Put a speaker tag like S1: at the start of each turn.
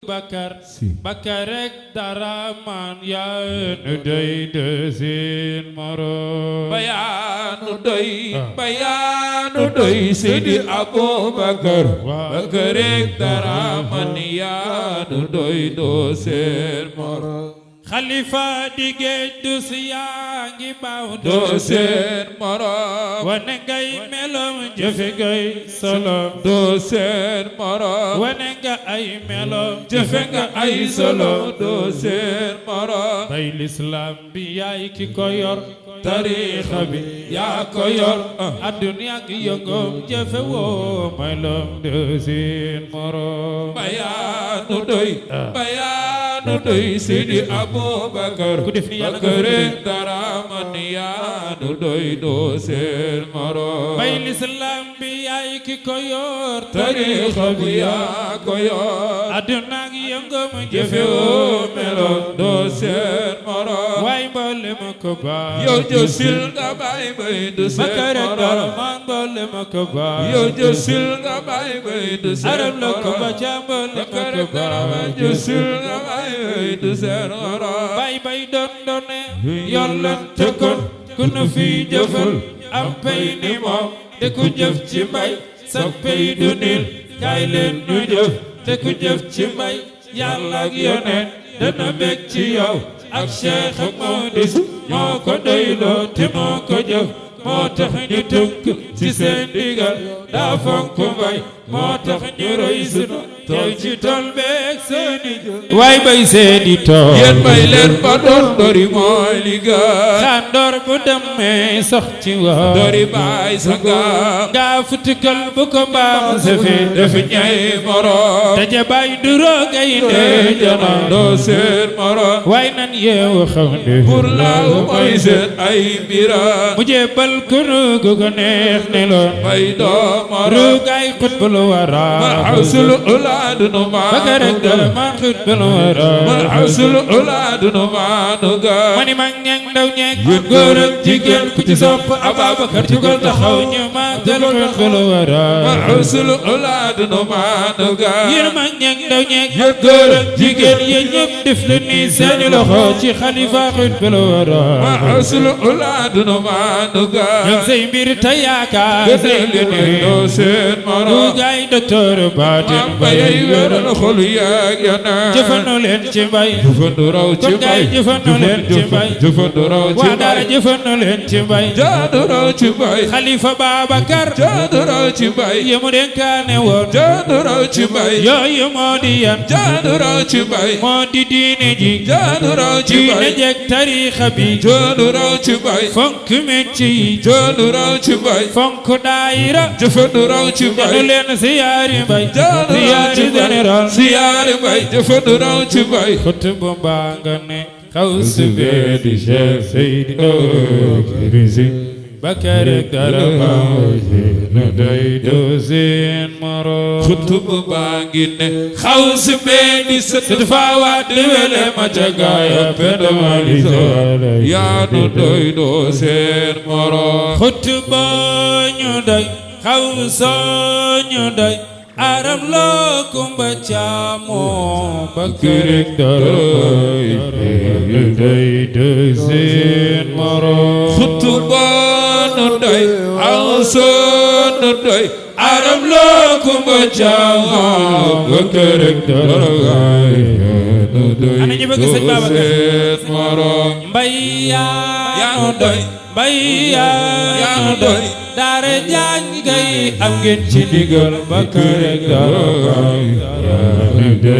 S1: Bakar Bakar rek dara man yaa nu doy desin moro
S2: bayaanu doy Seydi Abubakar Bakar rek dara man yaa nu doy desin moro
S1: Khalifa dige dus yaa ngi baaw
S2: desin moro
S1: wane ngay melom jëfe ngay solo
S2: desin moro
S1: wane nga ay melom
S2: jëfe nga ay solo desin moro
S1: bay l'islam bi yaay ki ko yor
S2: tariixa bi yaa ko yor
S1: adduna ak yëngoom jëfe woo melom desin moro
S2: bayaanu doy Seydi Abubakar
S1: ku def ni yàlla
S2: Bakar rek dara man yaa nu doy desin moro
S1: bay l'islam bi yaay ki ko yor
S2: tariixa bi yaa ko yor
S1: adduna ak yëngoom
S2: jëfe woo melom desin moro
S1: waay mboole ma ko baax
S2: yow jësil nga bay desin
S1: Bakar rek
S2: moro
S1: dara man mboole ma ko baax
S2: yow jësil nga bay desin
S1: arab la ko
S2: moro
S1: ba ca mboole ma
S2: Bakar
S1: ko
S2: rek dara
S1: baax
S2: jësil nga bay desin moro
S1: bay doon doone yollante kon ku nu fi jëfal am pay ni moom te ku jëf ci mbay sa pay du nil kaay leen ñu jëf te ku jëf ci mbay yàlla ak yoneen dana bég ci yow ak Cheikh ak Maudis moo ko doyloo te moo ko jëf moo tax ñu tënk ci seen digal daa fonk mbay moo tax ñu roy sunu teew ci tool beeg seeni waay bay seeni tool
S2: yéen bay leen ba doon dori mooy liggéey
S1: xandoor bu demee sax ci waa
S2: dori baay sanga
S1: ngaa futikal bu ko mbaam sefe
S2: def ñay moroom
S1: daje bay duroo gaynde jana
S2: desin moro
S1: waay nan yeewu xam ne
S2: pour laaw mooy seen ay mbira
S1: mu jébbal kunu gu ko neex ne loon
S2: bay doo moro
S1: ruugaay xutbul wara
S2: marxasul ulaadu nu
S1: Bakar rek dara man xutbul wara
S2: marxasul ulaadu nu maanu ga
S1: mani mag ñeeg ndaw ñeeg góor ak jigéen ku ci sopp Ababakar jugal taxaw ñu màggal xutbul wara
S2: marxasul ulaadu nu maanu ga
S1: yéen mag ñeeg ndaw ñeeg góor ak jigéen yéen ñëpp def leen ni seeni loxo ci xalifa xutbul wara
S2: marxasul ulaadu nu maanu ga
S1: ñoom say mbir te yaakaar say
S2: gëneel desin moro
S1: ruugaay docteur baatin
S2: bayay wéral xol yaag yana
S1: jëfandu leen ci mbay
S2: jëfandu raw ci
S1: kon gaay
S2: mbay
S1: jëfandu leen ci mbay
S2: jëfandu raw ci
S1: waa daara
S2: mbay
S1: jëfandu leen ci mbay
S2: jaadu raw ci mbay
S1: Xalifa Babakar
S2: jaadu raw ci mbay
S1: yemu dénkaane woon
S2: jaadu raw ci mbay
S1: yooyu moo di yan
S2: jaadu raw ci mbay
S1: moo di diine ji
S2: jaadu raw ci
S1: diine
S2: mbay
S1: jeeg tariixa bi
S2: jaadu raw ci mbay
S1: fonk métti yi
S2: jaadu raw ci mbay
S1: fonk daayira
S2: jëfandu raw ci
S1: danu
S2: mbay
S1: leen siyaari mbay
S2: jaadu raw ci
S1: siyaari
S2: mbay
S1: général
S2: siyaari mbay jëfandu raw ci mbay
S1: xutbu mbaa nga ne xaw su bee di Cheikh Seydi Kirisi Bakar rek dara nu doy desin moro
S2: xutbu baa ngi ne xaw si bee di sët faawaat di wele ma ca gaaya penda mali yaa nu doy desin moro
S1: xutbu ñu doy xaw soo ñu doy aram loo kumba caamoo Bakar rek dara nu doy desin moro
S2: xutbu nu doy xaw soo nu doy aram loo kumba caamoo Bakar rek dara nu doy
S1: ana ñu bëgg sëñ Babacar
S2: desin moro
S1: mbay yaa nu doy mbay yaa nu doy daara jaañ gay am ngeen ci ndigal Bakar rek dara